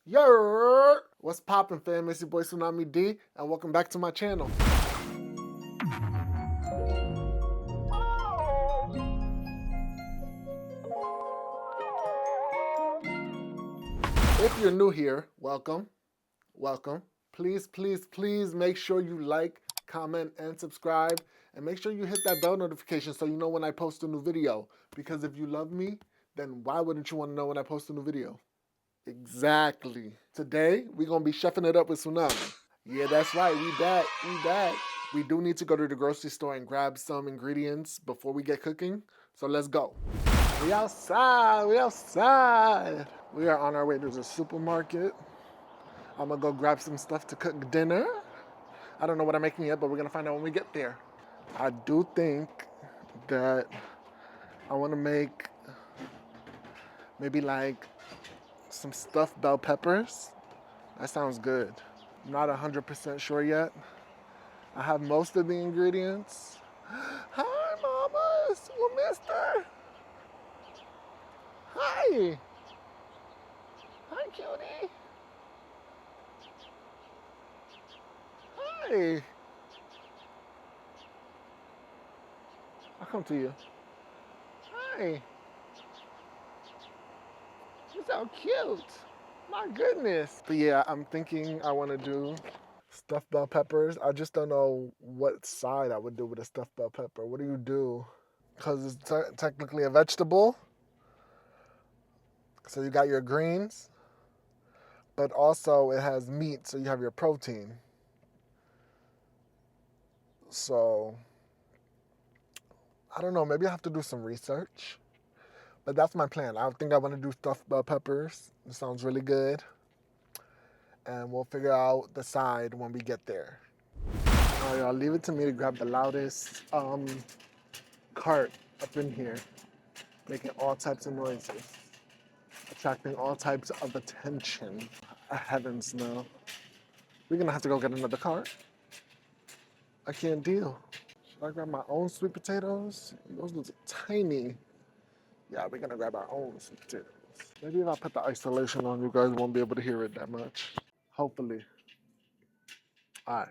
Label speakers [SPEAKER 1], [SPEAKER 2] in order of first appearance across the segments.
[SPEAKER 1] Yo, what's poppin', fam? It's your boy Tsunamii D, and welcome back to my channel. If you're new here, welcome, welcome. Please, please, please make sure you like, comment, and subscribe, and make sure you hit that bell notification so you know when I post a new video. Because if you love me, then why wouldn't you want to know when I post a new video? Exactly. Today, we're going to be chefing it up with Tsunamii. Yeah, that's right. We back. We back. We do need to go to the grocery store and grab some ingredients before we get cooking. So let's go. We outside. We outside. We are on our way to the supermarket. I'm going to go grab some stuff to cook dinner. I don't know what I'm making yet, but we're going to find out when we get there. I do think that I want to make maybe like some stuffed bell peppers. That sounds good. I'm not 100% sure yet. I have most of the ingredients. Hi, mamas. Well, mister. Hi. Hi, cutie. Hi. I'll come to you. Hi. You're so cute. My goodness. But yeah, I'm thinking I want to do stuffed bell peppers. I just don't know what side I would do with a stuffed bell pepper. What do you do? Because it's technically a vegetable. So you got your greens, but also it has meat, so you have your protein. So I don't know, maybe I have to do some research. But that's my plan. I think I want to do stuffed bell peppers. It sounds really good. And we'll figure out the side when we get there. All right, y'all, leave it to me to grab the loudest cart up in here, making all types of noises, attracting all types of attention. Heavens no. We're gonna have to go get another cart. I can't deal. Should I grab my own sweet potatoes? Those look tiny. Yeah, we're gonna grab our own sweet potatoes. Maybe if I put the isolation on, you guys won't be able to hear it that much. Hopefully. All right.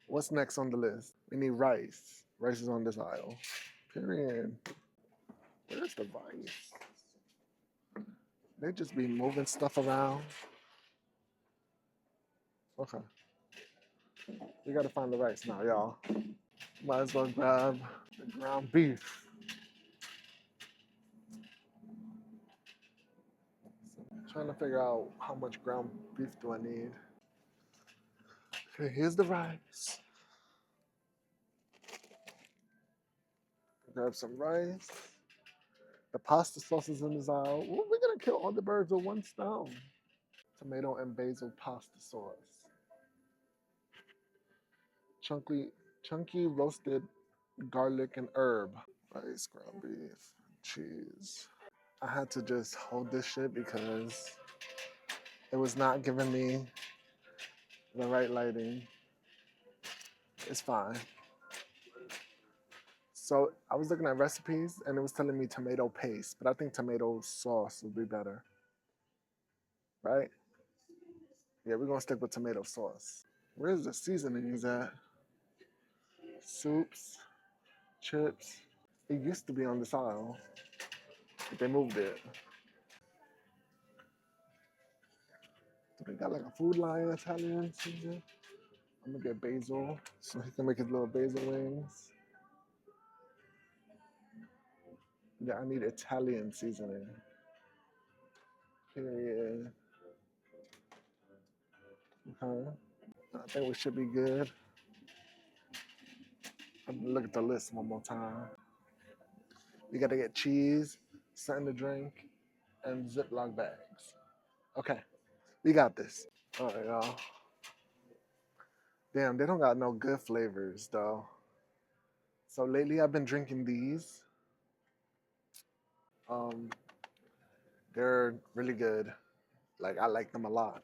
[SPEAKER 1] What's next on the list? We need rice. Rice is on this aisle. Period. Where's the rice? They just be moving stuff around. Okay. We gotta find the rice now, y'all. Might as well grab the ground beef. Trying to figure out how much ground beef do I need. Okay, here's the rice. Grab some rice. The pasta sauce is in this aisle. Ooh, we're gonna kill all the birds with one stone. Tomato and basil pasta sauce. Chunky roasted garlic and herb. Rice, ground beef, cheese. I had to just hold this shit because it was not giving me the right lighting. It's fine. So I was looking at recipes and it was telling me tomato paste, but I think tomato sauce would be better. Right? Yeah, we're gonna stick with tomato sauce. Where's the seasonings at? Soups, chips. It used to be on this aisle, but they moved it. Do they got like a Food Lion Italian season? I'm gonna get basil so he can make his little basil wings. Yeah, I need Italian seasoning. Period. Okay. I think we should be good. I'm gonna look at the list one more time. We gotta get cheese, something to drink, and Ziploc bags. Okay, we got this. All right, y'all. Damn, they don't got no good flavors though. So lately I've been drinking these. Um, they're really good. Like I like them a lot.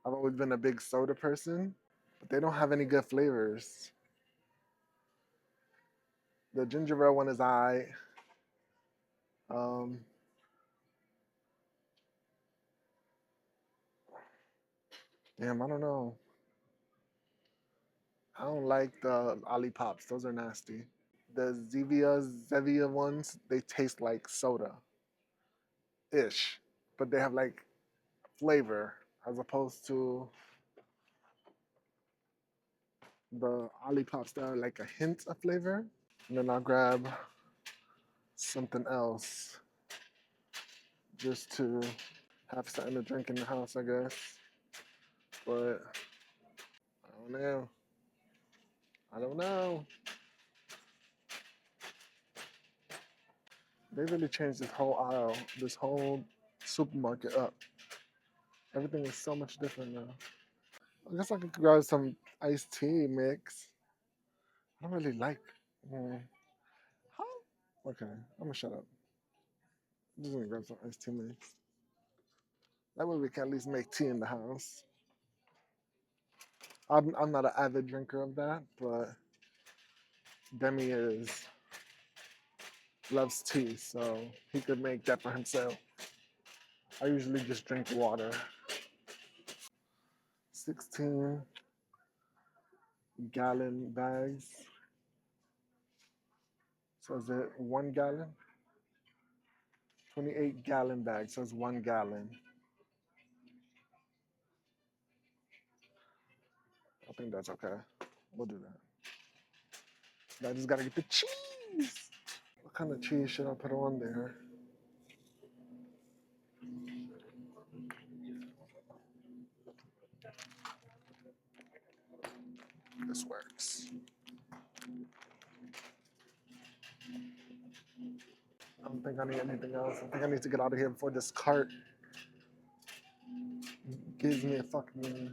[SPEAKER 1] I've always been a big soda person, but they don't have any good flavors. The ginger ale one is I. Um, Damn, I don't know. I don't like the Olipops. Those are nasty. The Zevia ones, they taste like soda ish, but they have like flavor as opposed to the Olipops that are like a hint of flavor. And then I'll grab something else just to have something to drink in the house, I guess. But I don't know. I don't know. They really changed this whole aisle, this whole supermarket up. Everything is so much different now. I guess I could grab some iced tea mix. I don't really like. Mm, huh? Okay, I'm gonna shut up. I'm just gonna grab some iced tea mix. That way we can at least make tea in the house. I'm not an avid drinker of that, but Demi loves tea, so he could make that for himself. I usually just drink water. 16-gallon bags. So is it 1 gallon? 28-gallon bag, so it's 1 gallon. I think that's okay. We'll do that. I just gotta get the cheese. What kind of cheese should I put on there? This works. I don't think I need anything else. I think I need to get out of here before this cart gives me a fucking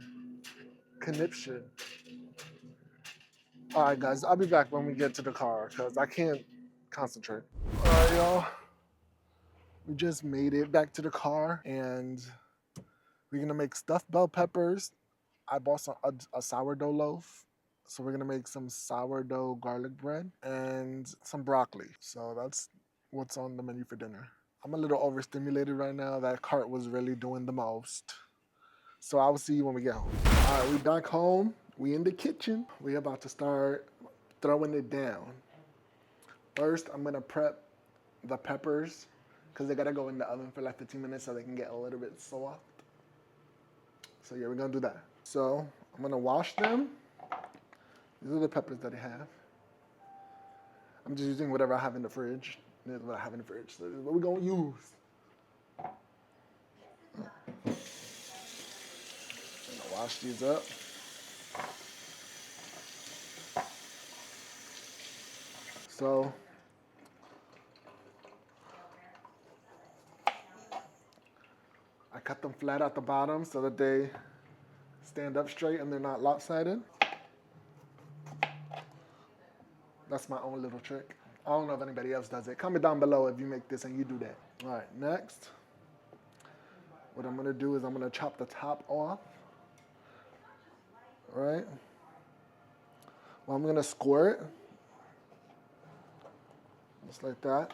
[SPEAKER 1] conniption. All right, guys, I'll be back when we get to the car because I can't concentrate. All right, y'all. We just made it back to the car and we're gonna make stuffed bell peppers. I bought a sourdough loaf. So we're gonna make some sourdough garlic bread and some broccoli. So that's what's on the menu for dinner. I'm a little overstimulated right now. That cart was really doing the most. So I will see you when we get home. All right, we back home. We in the kitchen. We about to start throwing it down. First, I'm gonna prep the peppers because they gotta go in the oven for like 15 minutes so they can get a little bit soft. So yeah, we're gonna do that. So I'm gonna wash them. These are the peppers that I have. I'm just using whatever I have in the fridge. This is what I have in the fridge. So this is what we're gonna use. I'm gonna wash these up. So I cut them flat at the bottom so that they stand up straight and they're not lopsided. That's my own little trick. I don't know if anybody else does it. Comment down below if you make this and you do that. All right, next, what I'm gonna do is I'm gonna chop the top off. All right. Well, I'm gonna squirt it, just like that.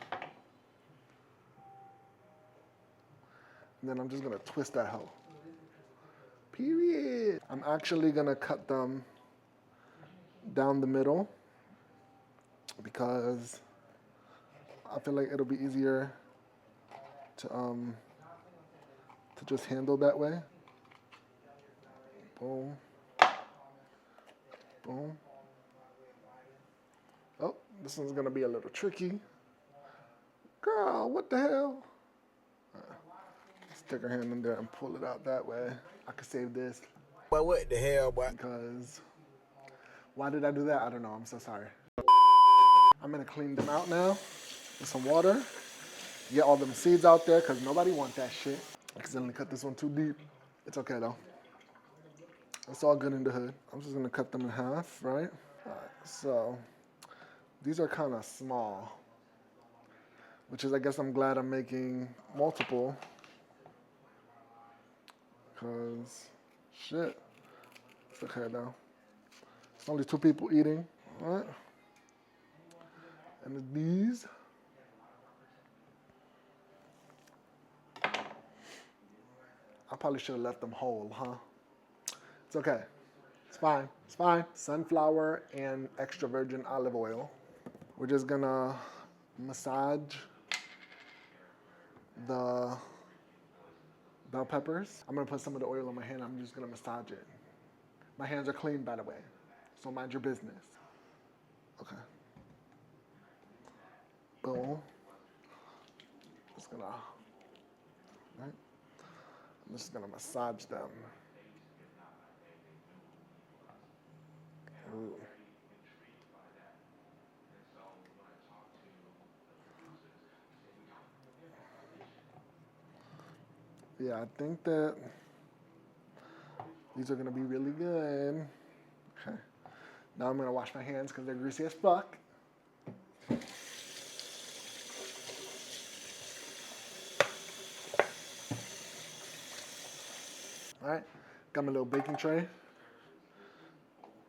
[SPEAKER 1] And then I'm just gonna twist that hoe. Period. I'm actually gonna cut them down the middle because I feel like it'll be easier to just handle that way. Boom. Boom. Oh, this one's gonna be a little tricky. Girl, what the hell? Stick her hand in there and pull it out that way. I could save this.
[SPEAKER 2] But what the hell, boy?
[SPEAKER 1] Because why did I do that? I don't know. I'm so sorry. I'm gonna clean them out now with some water. Get all them seeds out there because nobody wants that shit. I accidentally cut this one too deep. It's okay though. It's all good in the hood. I'm just gonna cut them in half, right? All right, so these are kind of small, which is, I guess I'm glad I'm making multiple because shit, it's okay though. It's only 2 people eating, all right? And these, I probably should have left them whole, huh? It's okay. It's fine. It's fine. Sunflower and extra virgin olive oil. We're just gonna massage the bell peppers. I'm gonna put some of the oil on my hand. I'm just gonna massage it. My hands are clean, by the way, so mind your business. Okay. Boom. Just gonna, right? I'm just gonna massage them. Ooh. Yeah, I think that these are gonna be really good. Okay. Now I'm gonna wash my hands because they're greasy as fuck. All right, got my little baking tray.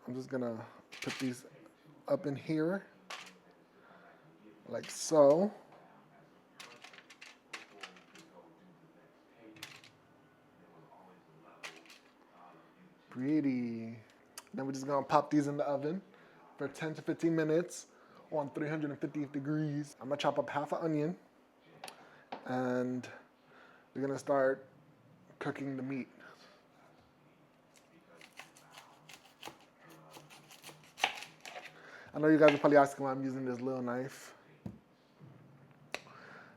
[SPEAKER 1] I'm just gonna put these up in here, like so. Pretty. Then we're just gonna pop these in the oven for 10 to 15 minutes on 350 degrees. I'm gonna chop up half an onion and we're gonna start cooking the meat. I know you guys are probably asking why I'm using this little knife.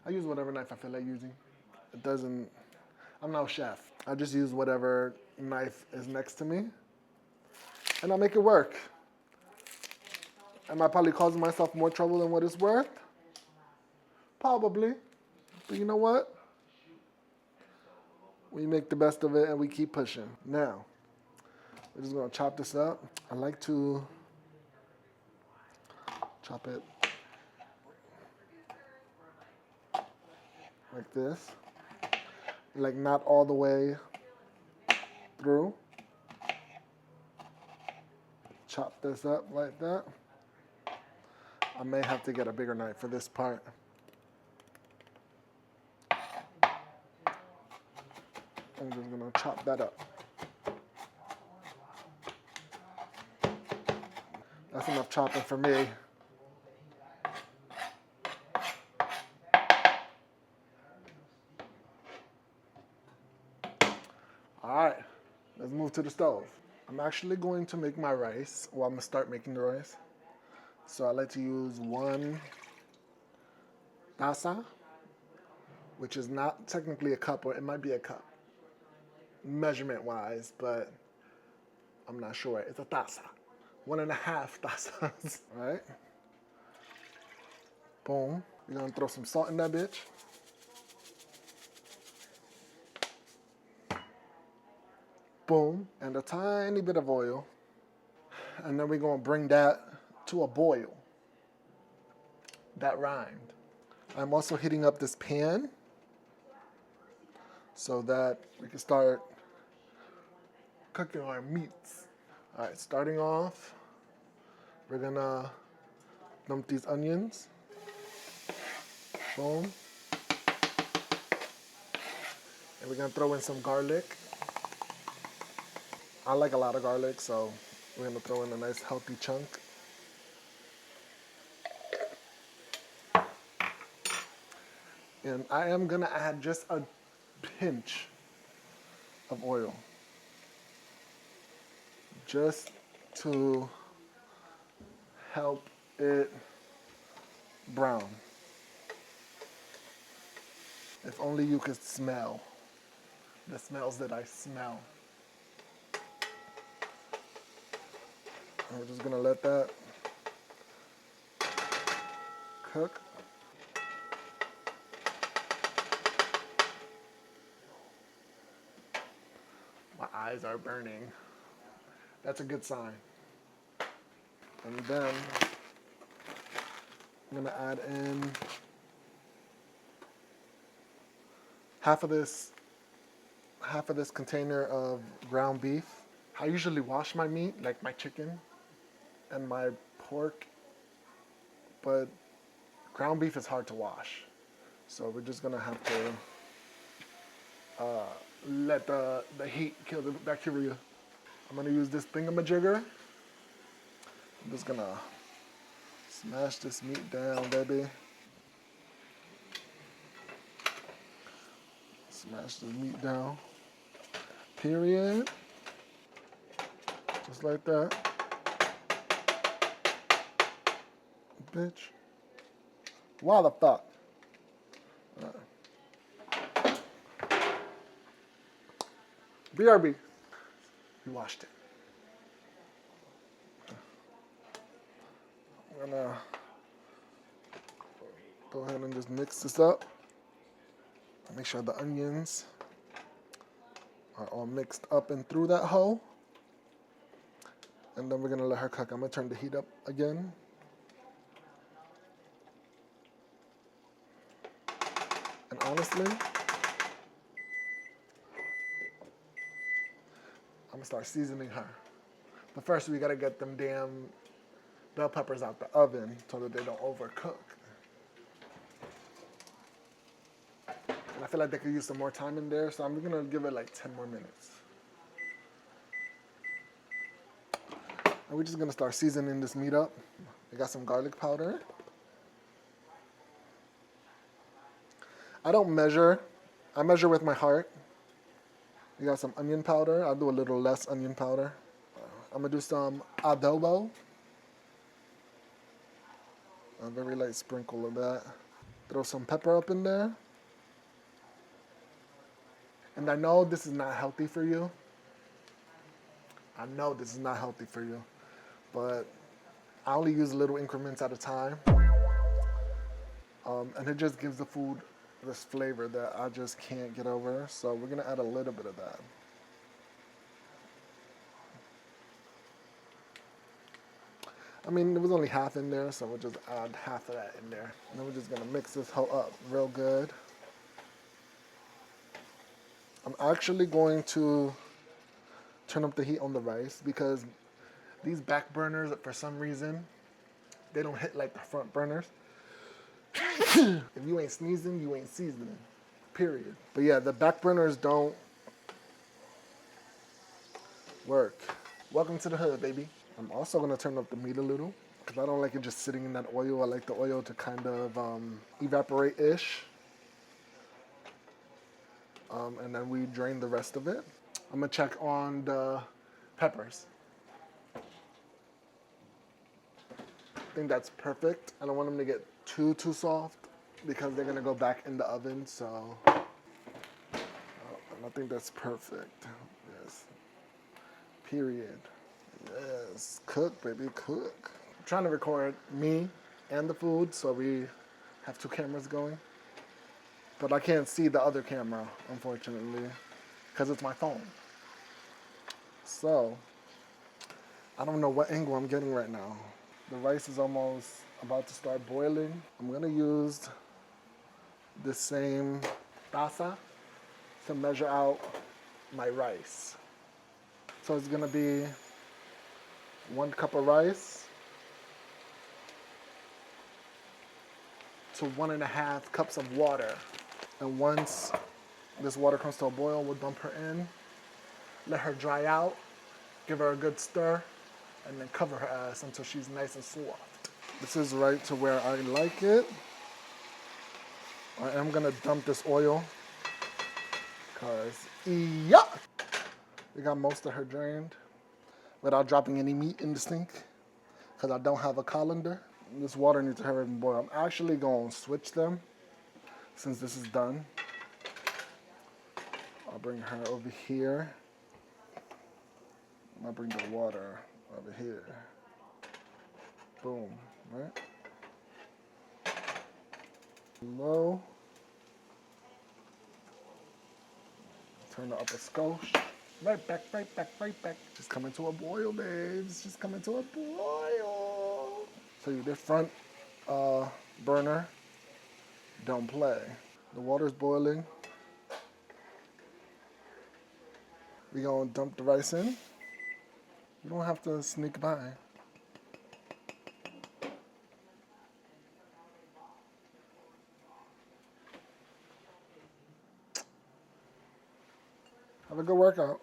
[SPEAKER 1] I use whatever knife I feel like using. It doesn't, I'm no chef. I just use whatever knife is next to me and I make it work. Am I probably causing myself more trouble than what it's worth? Probably. But you know what? We make the best of it and we keep pushing. Now, we're just gonna chop this up. I like to chop it like this. Like not all the way through. Chop this up like that. I may have to get a bigger knife for this part. I'm just gonna chop that up. That's enough chopping for me. All right, let's move to the stove. I'm actually going to make my rice. Well, I'm gonna start making the rice. So I like to use 1 taza, which is not technically a cup, or it might be a cup, measurement wise, but I'm not sure. It's a taza. 1.5 tazas, all right? Boom. We're gonna throw some salt in that bitch. Boom. And a tiny bit of oil. And then we're gonna bring that to a boil. That rhymed. I'm also heating up this pan so that we can start cooking our meats. All right, starting off, we're gonna dump these onions. Boom. And we're gonna throw in some garlic. I like a lot of garlic, so we're gonna throw in a nice healthy chunk. And I am gonna add just a pinch of oil, just to help it brown. If only you could smell the smells that I smell. And we're just gonna let that cook. My eyes are burning. That's a good sign. And then I'm gonna add in half of this container of ground beef. I usually wash my meat, like my chicken and my pork, but ground beef is hard to wash. So we're just gonna have to let the heat kill the bacteria. I'm gonna use this thingamajigger. I'm just gonna smash this meat down, baby. Smash the meat down. Period. Just like that. Bitch. Why the fuck? BRB. We washed it. I'm gonna go ahead and just mix this up. Make sure the onions are all mixed up and through that hole. And then we're gonna let her cook. I'm gonna turn the heat up again. And honestly, I'm gonna start seasoning her. But first we gotta get them damn bell peppers out the oven so that they don't overcook. And I feel like they could use some more time in there, so I'm gonna give it like 10 more minutes. And we're just gonna start seasoning this meat up. I got some garlic powder. I don't measure. I measure with my heart. We got some onion powder. I'll do a little less onion powder. I'm gonna do some adobo. A very light sprinkle of that. Throw some pepper up in there. And I know this is not healthy for you. I know this is not healthy for you. But I only use little increments at a time. And it just gives the food this flavor that I just can't get over. So we're gonna add a little bit of that. I mean, there was only half in there, so we'll just add half of that in there. And then we're just gonna mix this whole up real good. I'm actually going to turn up the heat on the rice because these back burners, for some reason, they don't hit like the front burners. If you ain't sneezing, you ain't seasoning. Period. But yeah, the back burners don't work. Welcome to the hood, baby. I'm also gonna turn up the meat a little because I don't like it just sitting in that oil. I like the oil to kind of evaporate-ish. And then we drain the rest of it. I'm gonna check on the peppers. I think that's perfect. I don't want them to get too soft because they're gonna go back in the oven, so I think that's perfect. Yes. Period. Yes. Cook, baby, cook. I'm trying to record me and the food, so we have two cameras going. But I can't see the other camera, unfortunately, because it's my phone. So, I don't know what angle I'm getting right now. The rice is almost about to start boiling. I'm gonna use the same taza to measure out my rice. So it's gonna be 1 cup of rice to 1.5 cups of water. And once this water comes to a boil, we'll dump her in, let her dry out, give her a good stir, and then cover her ass until she's nice and soft. This is right to where I like it. I am gonna dump this oil, cause yuck! We got most of her drained without dropping any meat in the sink, cause I don't have a colander. This water needs to hurry and boil. I'm actually gonna switch them since this is done. I'll bring her over here. I'll bring the water over here. Boom, right? Low. Turn it up a skosh. Right back, right back, right back. Just coming to a boil, babes. Just coming to a boil. So your front burner, don't play. The water's boiling. We gonna dump the rice in. You don't have to sneak by. Have a good workout.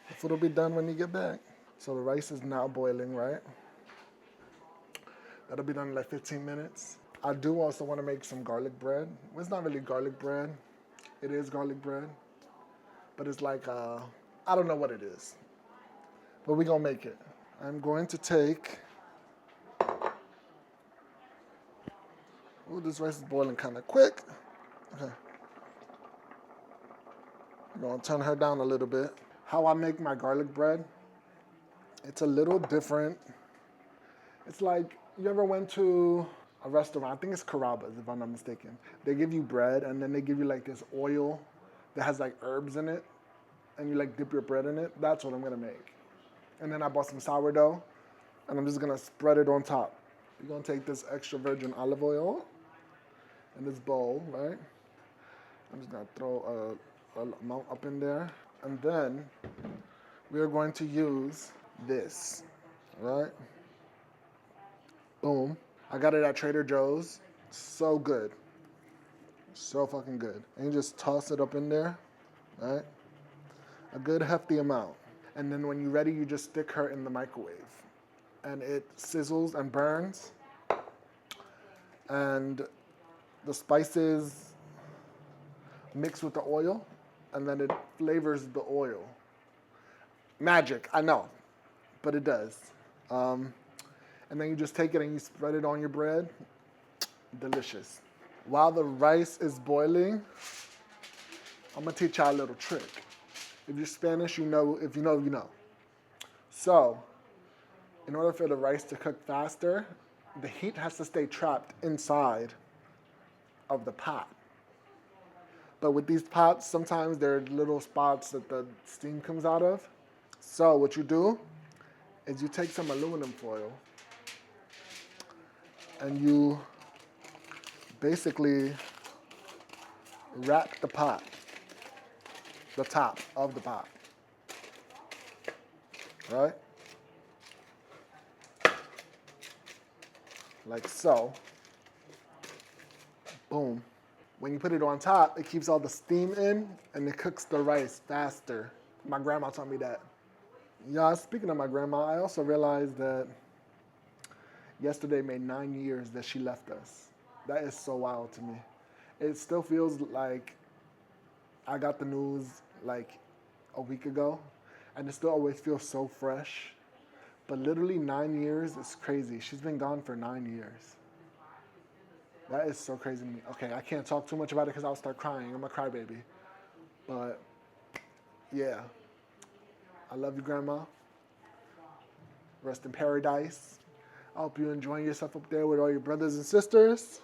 [SPEAKER 1] The food will be done when you get back. So the rice is now boiling, right? That'll be done in like 15 minutes. I do also want to make some garlic bread. Well, it's not really garlic bread. It is garlic bread. But it's like, I don't know what it is. But we're going to make it. I'm going to take... Ooh, this rice is boiling kind of quick. Okay. I'm going to turn her down a little bit. How I make my garlic bread, it's a little different. It's like, you ever went to a restaurant? I think it's Carrabba's, if I'm not mistaken. They give you bread, and then they give you like this oil that has like herbs in it, and you like dip your bread in it. That's what I'm going to make. And then I bought some sourdough, and I'm just going to spread it on top. You're going to take this extra virgin olive oil in this bowl, right? I'm just going to throw a amount up in there. And then we are going to use this, right? Boom. I got it at Trader Joe's. So good. So fucking good. And you just toss it up in there, right? A good hefty amount. And then when you're ready, you just stick her in the microwave. And it sizzles and burns. And the spices mix with the oil, and then it flavors the oil. Magic, I know, but it does. And then you just take it and you spread it on your bread. Delicious. While the rice is boiling, I'm gonna teach y'all a little trick. If you're Spanish, you know. If you know, you know. So, in order for the rice to cook faster, the heat has to stay trapped inside of the pot. But with these pots, sometimes there are little spots that the steam comes out of. So what you do is you take some aluminum foil and you basically wrap the pot, the top of the pot, right? Like so. Boom. When you put it on top, it keeps all the steam in and it cooks the rice faster. My grandma taught me that. Yeah, speaking of my grandma, I also realized that yesterday made 9 years that she left us. That is so wild to me. It still feels like I got the news like a week ago, and it still always feels so fresh. But literally 9 years is crazy. She's been gone for 9 years. That is so crazy to me. Okay, I can't talk too much about it because I'll start crying. I'm a crybaby. But, yeah. I love you, Grandma. Rest in paradise. I hope you're enjoying yourself up there with all your brothers and sisters.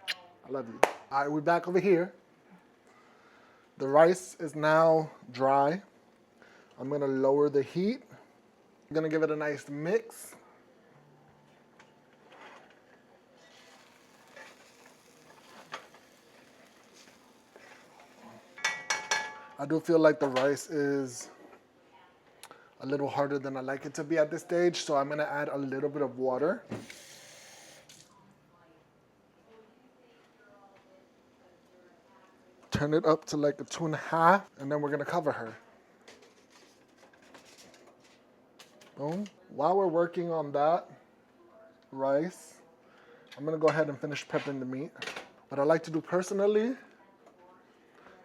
[SPEAKER 1] I love you. All right, we're back over here. The rice is now dry. I'm going to lower the heat. I'm going to give it a nice mix. I do feel like the rice is a little harder than I like it to be at this stage, so I'm gonna add a little bit of water. Turn it up to like a 2.5, and then we're gonna cover her. Boom. While we're working on that rice, I'm gonna go ahead and finish prepping the meat. What I like to do personally,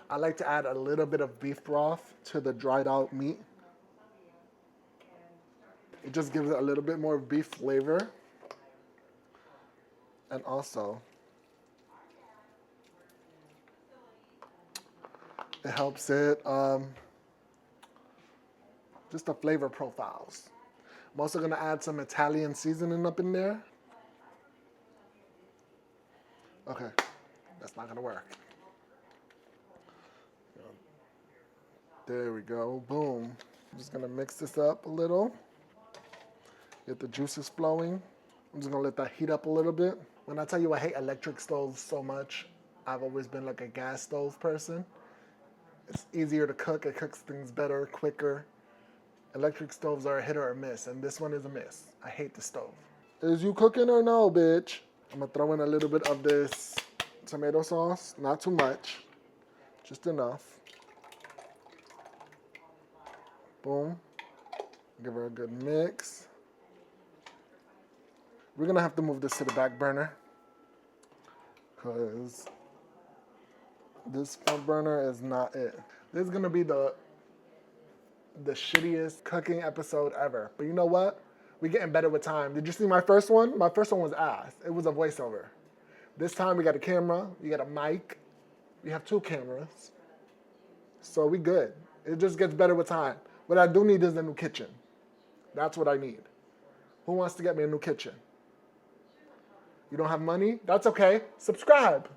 [SPEAKER 1] I like to add a little bit of beef broth to the dried out meat. It just gives it a little bit more beef flavor. And also, it helps it, just the flavor profiles. I'm also gonna add some Italian seasoning up in there. Okay, that's not gonna work. There we go, boom. I'm just gonna mix this up a little. Get the juices flowing. I'm just gonna let that heat up a little bit. When I tell you I hate electric stoves so much, I've always been like a gas stove person. It's easier to cook, it cooks things better, quicker. Electric stoves are a hit or a miss, and this one is a miss. I hate the stove. Is you cooking or no, bitch? I'm gonna throw in a little bit of this tomato sauce, not too much, just enough. Boom. Give her a good mix. We're gonna have to move this to the back burner because this front burner is not it. This is gonna be the shittiest cooking episode ever. But you know what? We're getting better with time. Did you see my first one? My first one was ass. It was a voiceover. This time we got a camera, we got a mic, we have 2 cameras. So we good. It just gets better with time. What I do need is a new kitchen. That's what I need. Who wants to get me a new kitchen? You don't have money? That's okay. Subscribe.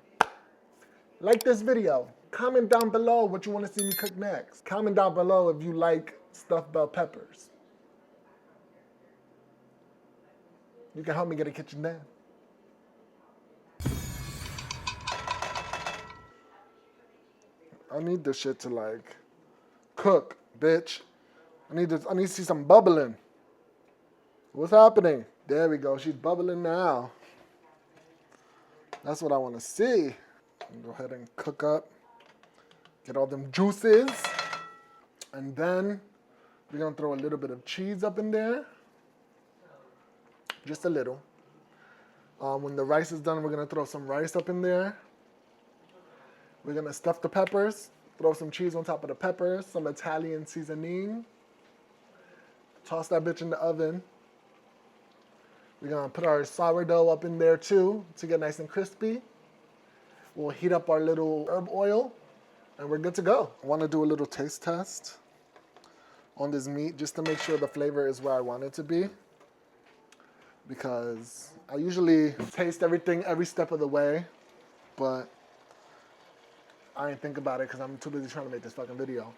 [SPEAKER 1] Like this video. Comment down below what you want to see me cook next. Comment down below if you like stuffed bell peppers. You can help me get a kitchen then. I need this shit to like cook, bitch. I need to see some bubbling. What's happening? There we go. She's bubbling now. That's what I want to see. Go ahead and cook up. Get all them juices. And then we're going to throw a little bit of cheese up in there. Just a little. When the rice is done, we're going to throw some rice up in there. We're going to stuff the peppers. Throw some cheese on top of the peppers. Some Italian seasoning. Toss that bitch in the oven. We're going to put our sourdough up in there too to get nice and crispy. We'll heat up our little herb oil and we're good to go. I want to do a little taste test on this meat just to make sure the flavor is where I want it to be. Because I usually taste everything every step of the way, but I ain't think about it because I'm too busy trying to make this fucking video.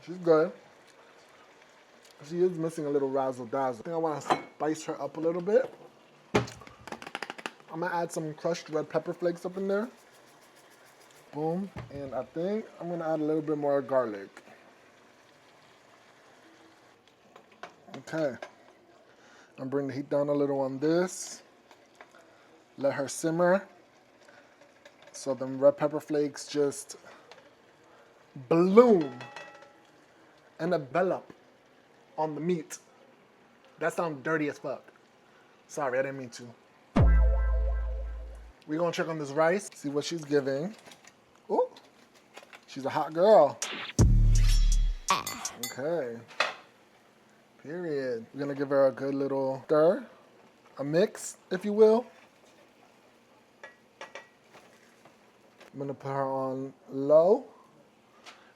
[SPEAKER 1] She's good. She is missing a little razzle dazzle. I think I want to spice her up a little bit. I'm gonna add some crushed red pepper flakes up in there. Boom. And I think I'm gonna add a little bit more garlic. Okay. I'm bring the heat down a little on this. Let her simmer. So the red pepper flakes just bloom and envelop on the meat. That sounds dirty as fuck. Sorry, I didn't mean to. We're gonna check on this rice, see what she's giving. Ooh, she's a hot girl. Okay. Period. We're gonna give her a good little stir, a mix, if you will. I'm gonna put her on low.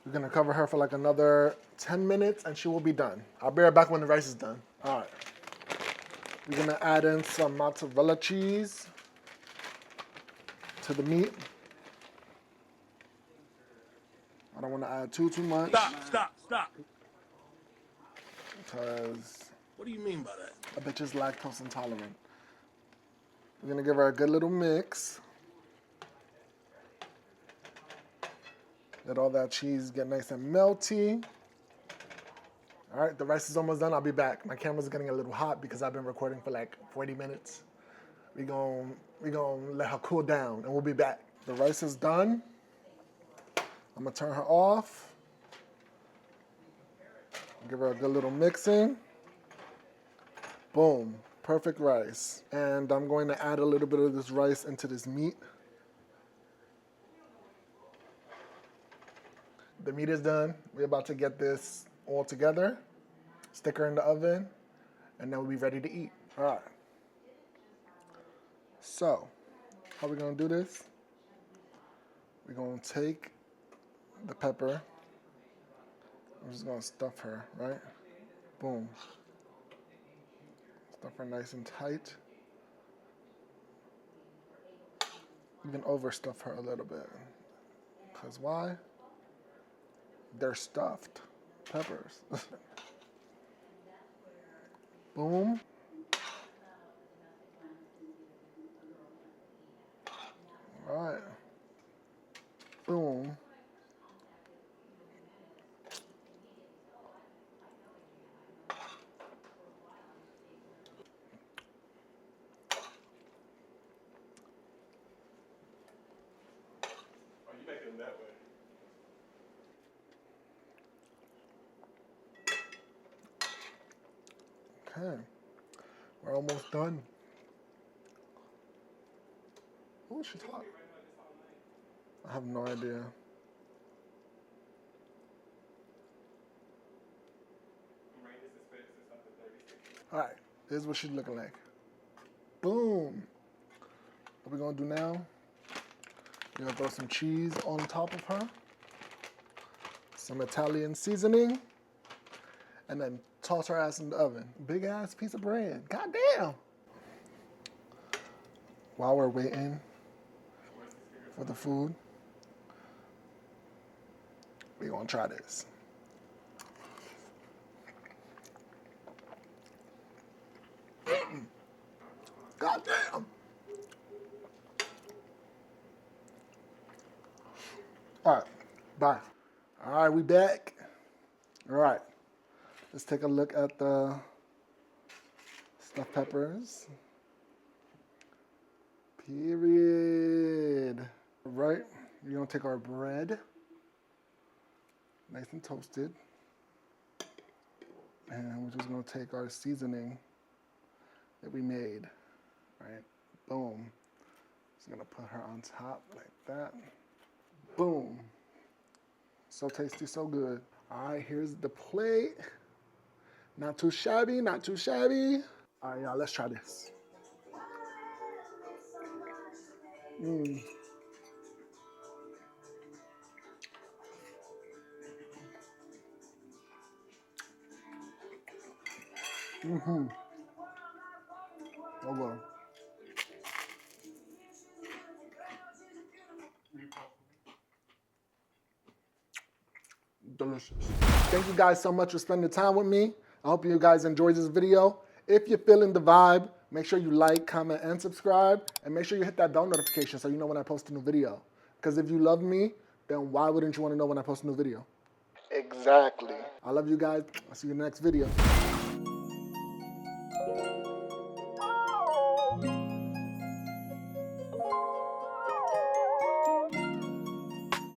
[SPEAKER 1] We're gonna cover her for like another 10 minutes and she will be done. I'll be right back when the rice is done. All right. We're gonna add in some mozzarella cheese to the meat. I don't wanna add too much.
[SPEAKER 2] Stop.
[SPEAKER 1] Because
[SPEAKER 2] What do you mean by that?
[SPEAKER 1] a bitch is lactose intolerant. We're gonna give her a good little mix. Let all that cheese get nice and melty. All right, the rice is almost done. I'll be back. My camera's getting a little hot because I've been recording for like 40 minutes. We gonna let her cool down and we'll be back. The rice is done. I'm gonna turn her off. Give her a good little mixing. Boom, perfect rice. And I'm going to add a little bit of this rice into this meat. The meat is done. We're about to get this all together. Stick her in the oven, and then we'll be ready to eat. All right. So, how are we gonna do this? We're gonna take the pepper. I'm just gonna stuff her, right? Boom. Stuff her nice and tight. Even overstuff her a little bit. Because why? They're stuffed peppers. Boom. All right. Boom. Okay. We're almost done. Who is she talking? I have no idea. All right, here's what she's looking like. Boom. What we're gonna do now, we're gonna throw some cheese on top of her, some Italian seasoning, and then toss her ass in the oven. Big ass piece of bread. God damn. While we're waiting for the food, we're gonna try this. God damn. All right, bye. All right, we back. All right, let's take a look at the stuffed peppers. Period. All right, we're gonna take our bread, nice and toasted, and we're just gonna take our seasoning that we made. All right, boom. Just gonna put her on top like that. Boom. So tasty, so good. All right, here's the plate. Not too shabby, not too shabby. All right, y'all, let's try this. Mm. Mm-hmm. Oh, well. Delicious. Thank you guys so much for spending time with me. I hope you guys enjoyed this video. If you're feeling the vibe, make sure you like, comment, and subscribe. And make sure you hit that bell notification so you know when I post a new video. Because if you love me, then why wouldn't you want to know when I post a new video? Exactly. I love you guys. I'll see you in the next video.